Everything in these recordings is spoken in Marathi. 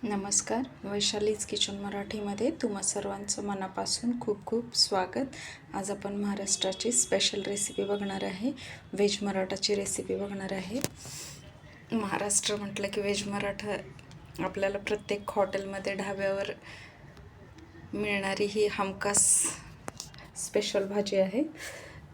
नमस्कार, वैशालीज किचन मराठीमध्ये तुम्हा सर्वांचं मनापासून खूप खूप स्वागत. आज आपण महाराष्ट्राची स्पेशल रेसिपी बघणार आहे. व्हेज मराठाची रेसिपी बघणार आहे. महाराष्ट्र म्हटलं की व्हेज मराठा आपल्याला प्रत्येक हॉटेलमध्ये ढाब्यावर मिळणारी ही हमखास स्पेशल भाजी आहे.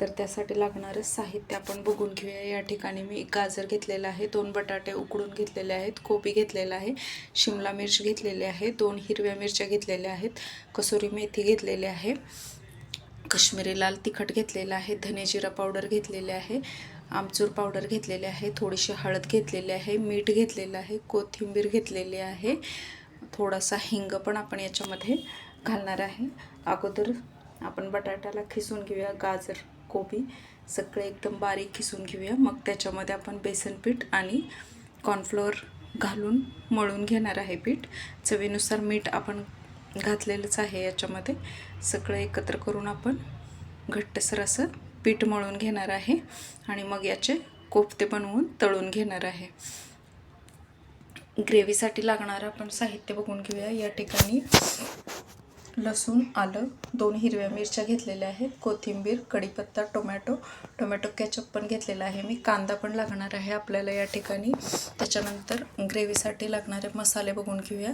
तर त्यासाठी लागणारं साहित्य आपण बघून घेऊया. या ठिकाणी मी गाजर घेतलेला आहे, 2 बटाटे उकडून घेतलेले आहेत, कोबी घेतलेला आहे, शिमला मिर्च घेतलेली आहे, 2 हिरव्या मिरच्या घेतलेल्या आहेत, कसुरी मेथी घेतलेली आहे, काश्मीरी लाल तिखट घेतलेलं आहे, धने जिरा पावडर घेतलेले आहे, आमचूर पावडर घेतलेले आहे, थोडीशी हळद घेतलेली आहे, मीठ घेतलेलं आहे, कोथिंबीर घेतलेली आहे, थोडासा हिंग पण आपण याच्यामध्ये घालणार आहे. अगोदर आपण बटाट्याला खिसून घेऊया. गाजर कोबी सगळे एकदम बारीक खिसून घेऊया. मग त्याच्यामध्ये आपण बेसन पीठ आणि कॉर्नफ्लोअर घालून मळून घेणार आहे पीठ. चवीनुसार मीठ आपण घातलेलंच आहे याच्यामध्ये. सगळं एकत्र करून आपण घट्टसर असं पीठ मळून घेणार आहे आणि मग याचे कोफ्ते बनवून तळून घेणार आहे. ग्रेव्हीसाठी लागणारं आपण साहित्य बघून घेऊया. या ठिकाणी लसूण, आलं, 2 हिरव्या मिरच्या घेतलेल्या आहेत, कोथिंबीर, कढीपत्ता, टोमॅटो केचप पण घेतलेला आहे मी. कांदा पण लागणार आहे आपल्याला या ठिकाणी. त्याच्यानंतर ग्रेव्हीसाठी लागणारे मसाले बघून घेऊया.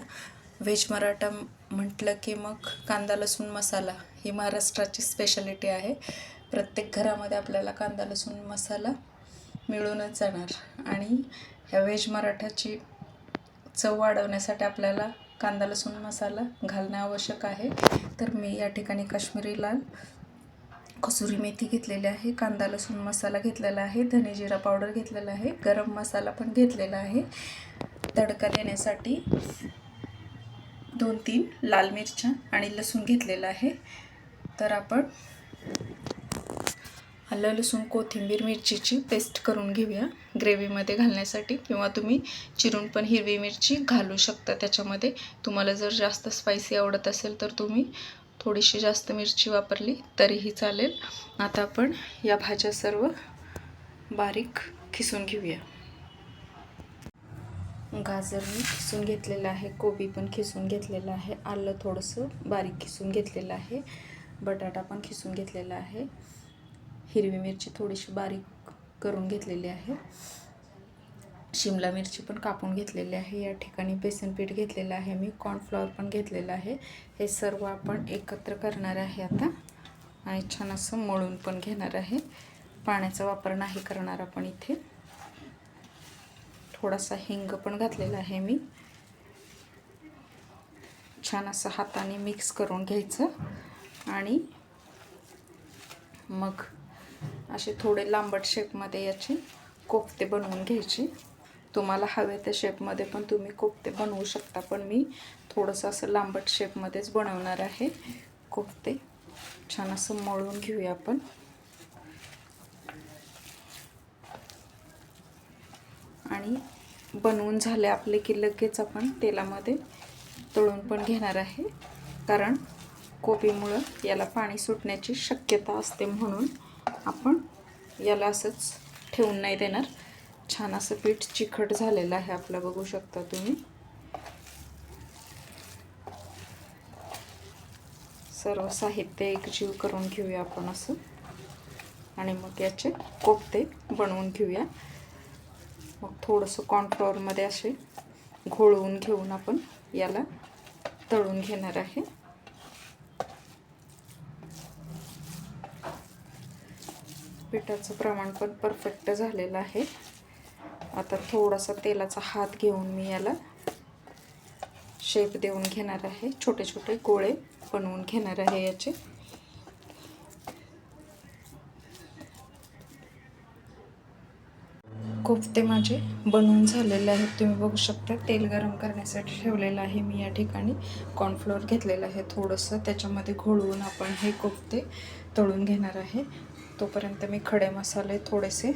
व्हेज मराठा म्हटलं की मग कांदा लसूण मसाला ही महाराष्ट्राची स्पेशालिटी आहे. प्रत्येक घरामध्ये आपल्याला कांदा लसूण मसाला मिळूनच जाणार आणि ह्या व्हेज मराठाची चव वाढवण्यासाठी आपल्याला कांदा लसूण मसाला घालणे आवश्यक आहे. तर मी या ठिकाणी काश्मीरी लाल, कसुरी मेथी घेतलेली आहे, कांदा लसूण मसाला घेतलेला आहे, धने जिरा पावडर घेतलेला आहे, गरम मसाला पण घेतलेला आहे. तडका देण्यासाठी 2-3 लाल मिरच्या आणि लसूण घेतलेला आहे. तर आपण आलं लसूण कोथिंबीर मिरचीची पेस्ट करून घेऊया ग्रेव्हीमध्ये घालण्यासाठी, किंवा तुम्ही चिरून पण हिरवी मिरची घालू शकता त्याच्यामध्ये. तुम्हाला जर जास्त स्पायसी आवडत असेल तर तुम्ही थोडीशी जास्त मिरची वापरली तरीही चालेल. आता आपण या भाज्या सर्व बारीक खिसून घेऊया. गाजर मी खिसून घेतलेलं आहे, कोबी पण खिसून घेतलेलं आहे, आलं थोडंसं बारीक खिसून घेतलेलं आहे, बटाटा पण खिसून घेतलेला आहे, हिरवी मिरची थोडीशी बारीक करून घेतलेली आहे, शिमला मिरची पण कापून घेतलेली आहे. या ठिकाणी बेसन पीठ घेतलेलं आहे मी, कॉर्नफ्लॉवर पण घेतलेलं आहे. हे सर्व आपण एकत्र करणार आहे आता आणि छान असं मळून पण घेणार आहे. पाण्याचा वापर नाही करणार आपण इथे. थोडासा हिंग पण घातलेला आहे मी. छान असं हाताने मिक्स करून घ्यायचं आणि मग असे थोडे लांबट शेपमध्ये याचे कोफ्ते बनवून घ्यायचे. तुम्हाला हवे त्या शेपमध्ये पण तुम्ही कोफ्ते बनवू शकता, पण मी थोडंसं असं लांबट शेपमध्येच बनवणार आहे कोफ्ते. छान असं मळून घेऊया आपण. आणि बनवून झाले आपले की लगेच आपण तेलामध्ये तळून पण घेणार आहे, कारण कोबीमुळं याला पाणी सुटण्याची शक्यता असते, म्हणून आपण याला असंच ठेवून नाही देणार. छान असं पीठ चिकट झालेलं आहे आपलं, बघू शकता तुम्ही. सर्व साहित्य एकजीव करून घेऊया आपण असं आणि मग याचे कोफ्ते बनवून घेऊया. मग थोडंसं कॉर्नफ्लॉवरमध्ये असे घोळवून घेऊन आपण याला तळून घेणार आहे. पिठाचं प्रमाण पण परफेक्ट झालेलं आहे. आता थोडासा तेलाचा हात घेऊन मी याला शेप देऊन घेणार आहे. छोटे छोटे गोळे बनवून घेणार आहे याचे. कोफ्ते माझे बनवून झालेले आहेत, तुम्ही बघू शकता. तेल गरम करण्यासाठी ठेवलेलं आहे मी. या ठिकाणी कॉर्नफ्लोअर घेतलेलं आहे थोडंसं, त्याच्यामध्ये घोळवून आपण हे कोफ्ते तळून घेणार आहे. तोपर्यंत मी खडे मसाले थोडेसे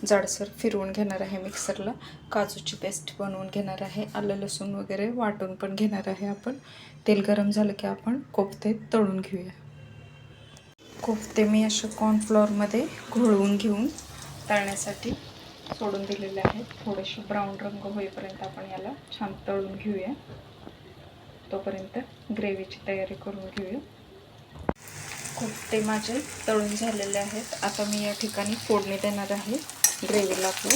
जाडसर फिरवून घेणार आहे मिक्सरला. काजूची पेस्ट बनवून घेणार आहे, आलं लसूण वगैरे वाटून पण घेणार आहे आपण. तेल गरम झालं की आपण कोफ्ते तळून घेऊया. कोफ्ते मी अशा कॉर्नफ्लोअरमध्ये घोळवून घेऊन तळण्यासाठी सोडून दिलेले आहेत. थोडेसे ब्राऊन रंग होईपर्यंत आपण याला छान तळून घेऊया. तोपर्यंत ग्रेव्हीची तयारी करून घेऊया. कोफ्ते माझे तळून झालेले आहेत. आता मी या ठिकाणी फोडणी देणार आहे ग्रेव्हीला आपलं.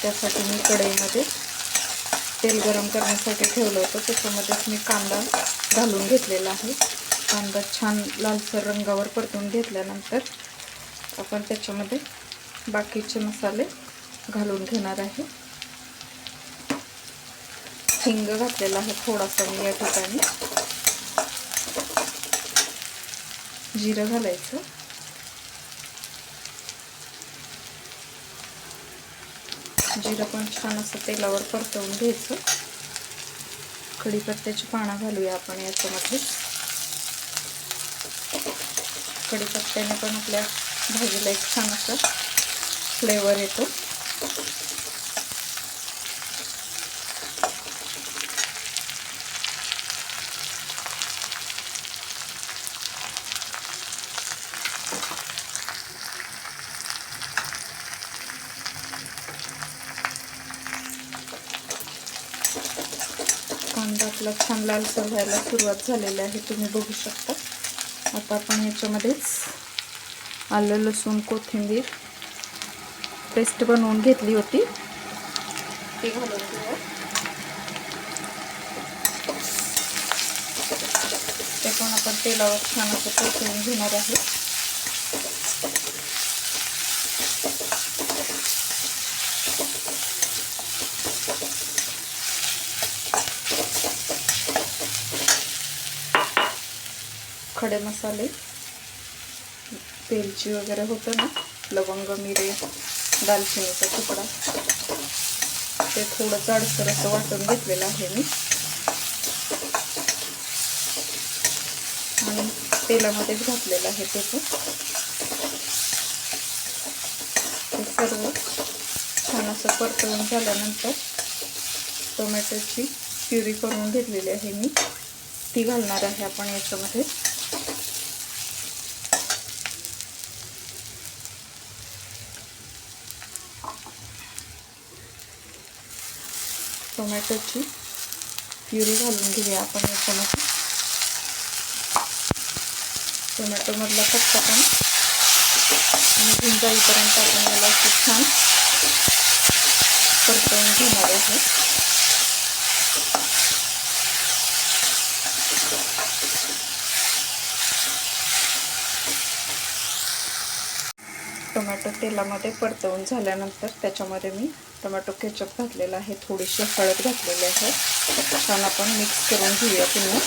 त्यासाठी मी कढईमध्ये तेल गरम करण्यासाठी ठेवलं होतं. त्याच्यामध्येच मी कांदा घालून घेतलेला आहे. कांदा छान लालसर रंगावर परतून घेतल्यानंतर आपण त्याच्यामध्ये बाकीचे मसाले घालून घेणार आहे. हिंग घातलेला आहे थोडासा मी या ठिकाणी. जिरं घालायचं. जिरं पण छान असं तेलावर परतवून घ्यायचं. कढीपत्त्याची पानं घालूया आपण याच्यामध्ये. कढीपत्त्याने पण आपल्या भाजीला एक छान असा फ्लेवर येतो. कांदा आपला छान लालसर व्हायला सुरुवात झालेली आहे, तुम्ही बघू शकता. आता आपण याच्यामध्येच आलं लसूण कोथिंबीर पेस्ट बनवून घेतली होती ती घालून घेऊया. ते पण आपण तेलावर छान असं परतवून घेणार आहे. खडे मसाले, वेलची वगैरे होतं ना, लवंग, मिरे, दालचिनीचा तुकडा, ते थोडं जाडसर असं वाटून घेतलेलं आहे मी. आणि तेलामध्येच घातलेलं आहे ते सर्व छान असं परतवून झाल्यानंतर टोमॅटोची प्युरी करून घेतलेली आहे मी, ती घालणार आहे आपण याच्यामध्ये. टोमॅटोची प्युरी घालून घेऊया आपण याच्यामध्ये. टोमॅटोमधला कच्चापणा निघून जाईपर्यंत आपण याला छान परतवून घेणार आहे. टोमॅटो तेलामध्ये परतवून झाल्यानंतर त्याच्यामध्ये मी टोमॅटो केचप घातलेला आहे, थोडीशी हळद घातलेली आहे. छान आपण मिक्स करून घेऊया पुन्हा.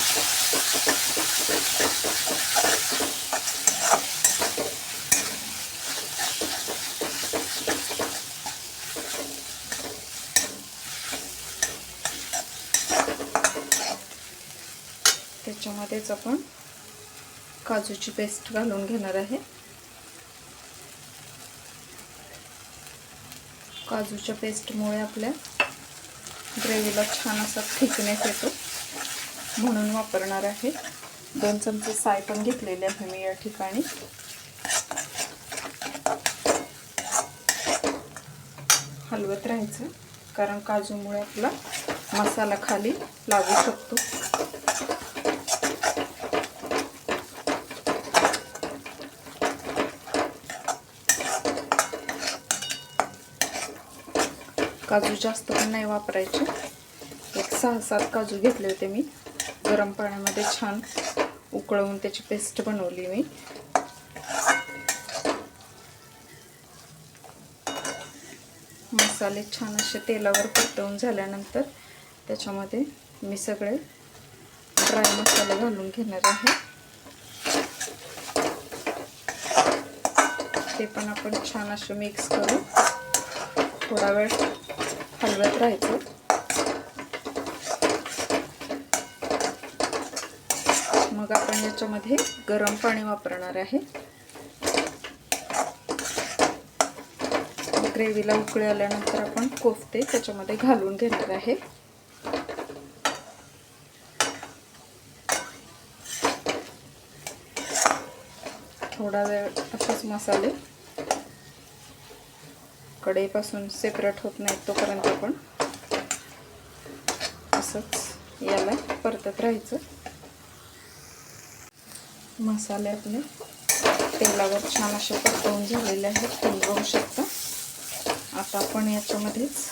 त्याच्यामध्येच आपण काजूची पेस्ट घालून घेणार आहे. काजूच्या पेस्टमुळे आपल्या ग्रेव्हीला छान असा थिकनेस येतो, म्हणून वापरणार आहे. 2 चमचे साय पण घेतलेले आहे मी या ठिकाणी. हलवत राहायचं, कारण काजूमुळे आपला मसाला खाली लागू शकतो. काजू जास्त पण नाही वापरायचे. एक 6-7 काजू घेतले होते मी. गरम पाण्यामध्ये छान उकळवून त्याची पेस्ट बनवली मी. मसाले छान असे तेलावर परतवून झाल्यानंतर त्याच्यामध्ये मी सगळे ड्राय मसाले घालून घेणार आहे. ते पण आपण छान असे मिक्स करून थोडा वेळ हलवत राहायचं. मग आपण याच्यामध्ये गरम पाणी वापरणार आहे. ग्रेव्हीला उकळी आल्यानंतर आपण कोफ्ते त्याच्यामध्ये घालून घेणार आहे. थोडा वेळ असेच मसाले कढईपासून सेपरेट होत नाही तोपर्यंत आपण असंच याला परतत राहायचं. मसाले आपले तेलावर छान असे परतवून झालेले आहेत, तुम्ही बघू शकता. आता आपण याच्यामध्येच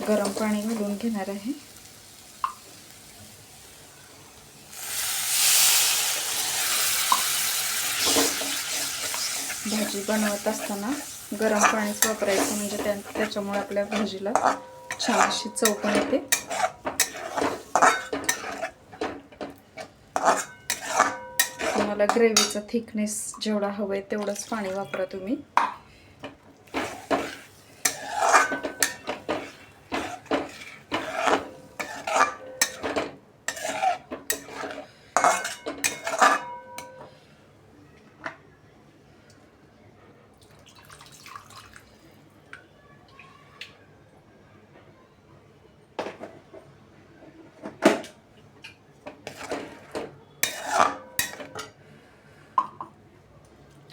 गरम पाणी घालून घेणार आहे. भाजी बनवत असताना गरम पाणीच वापरायचं, म्हणजे त्याच्यामुळे आपल्या भाजीला छान अशी चव पण येते. तुम्हाला ग्रेव्हीचा थिकनेस जेवढा हवंय तेवढंच पाणी वापरा तुम्ही.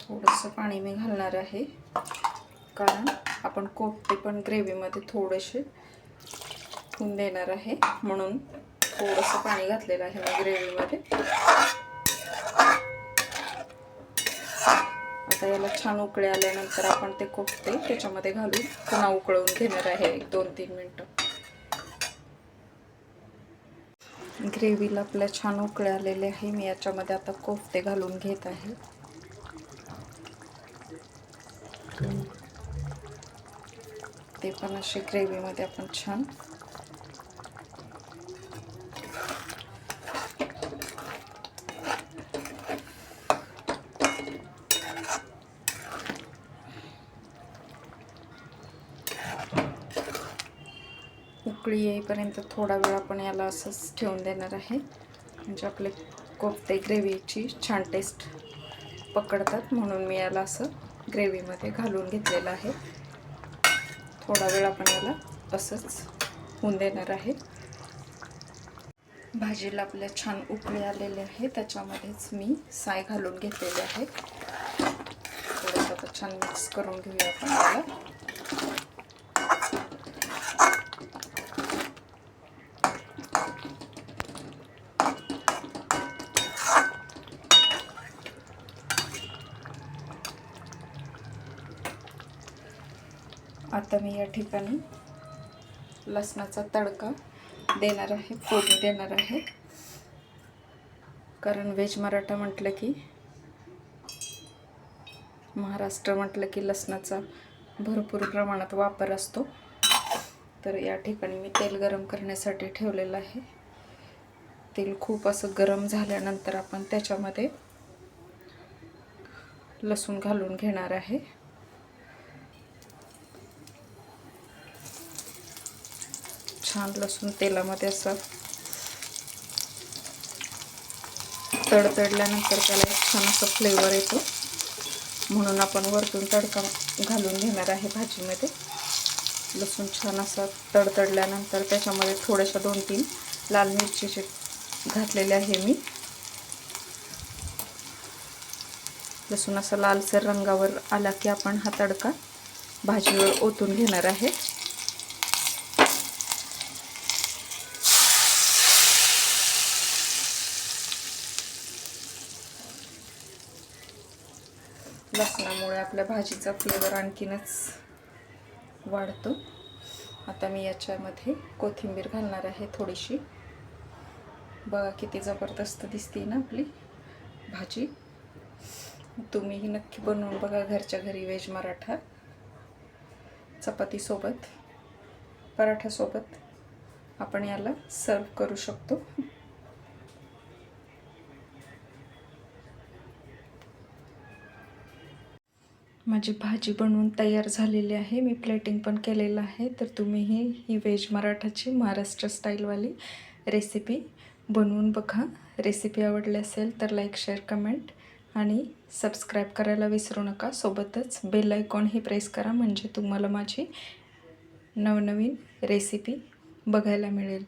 थोडंसं पाणी मी घालणार आहे, कारण आपण कोफ्ते पण ग्रेव्हीमध्ये थोडेसे ठेवून देणार आहे, म्हणून थोडंसं पाणी घातलेलं आहे मी ग्रेव्हीमध्ये. आता याला छान उकळी आल्यानंतर आपण ते कोफ्ते त्याच्यामध्ये घालून पुन्हा उकळून घेणार आहे 2-3 मिनटं. ग्रेव्हीला आपल्या छान उकळी आलेले आहे. मी याच्यामध्ये आता कोफ्ते घालून घेत आहे. ते पण असे ग्रेव्हीमध्ये आपण छान उकळी येईपर्यंत थोडा वेळ आपण याला असंच ठेवून देणार आहे, म्हणजे आपले कोफ्ते ग्रेव्हीची छान टेस्ट पकडतात, म्हणून मी याला असं ग्रेव्हीमध्ये घालून घेतलेलं आहे. थोडा वेळ आपण याला असंच होऊन देणार आहे. भाजीला आपल्या छान उकळी आलेली आहे, त्याच्यामध्येच मी साय घालून घेतलेले आहे. थोडंसं आता छान मिक्स करून घेऊया आपण याला. आता मी या ठिकाणी लसणाचा तडका देणार आहे, फोडणी देणार आहे, कारण व्हेज मराठा म्हटलं की महाराष्ट्र म्हटलं की लसणाचा भरपूर प्रमाणात वापर असतो. तर या ठिकाणी मी तेल गरम करण्यासाठी ठेवलेलं आहे. तेल खूप असं गरम झाल्यानंतर आपण त्याच्यामध्ये लसूण घालून घेणार आहे. छान लसूण तेलामध्ये असं तडतडल्यानंतर त्याला एक छान असं फ्लेवर येतो, म्हणून आपण वरतून तडका घालून घेणार आहे भाजीमध्ये. लसूण छान असं तडतडल्यानंतर त्याच्यामध्ये थोड्याशा 2-3 लाल मिरचीचे घातलेले आहे मी. लसूण असा लालसर रंगावर आला की आपण हा तडका भाजीवर ओतून घेणार आहे. लसणामुळे आपल्या भाजीचा फ्लेवर आणखीनच वाढतो. आता मी याच्यामध्ये कोथिंबीर घालणार आहे थोडीशी. बघा किती जबरदस्त दिसते ना आपली भाजी. तुम्हीही नक्की बनवून बघा घरच्या घरी. व्हेज मराठा चपातीसोबत, पराठ्यासोबत आपण याला सर्व करू शकतो. माझी भाजी बनवून तयार झालेली आहे. मी प्लेटिंग पण केलेलं आहे. तर तुम्हीही ही व्हेज मराठाची महाराष्ट्र स्टाईलवाली रेसिपी बनवून बघा. रेसिपी आवडली असेल तर लाईक, शेअर, कमेंट आणि सबस्क्राईब करायला विसरू नका. सोबतच बेल आयकॉनही प्रेस करा, म्हणजे तुम्हाला माझी नवनवीन रेसिपी बघायला मिळेल.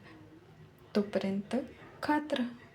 तोपर्यंत खात राहा.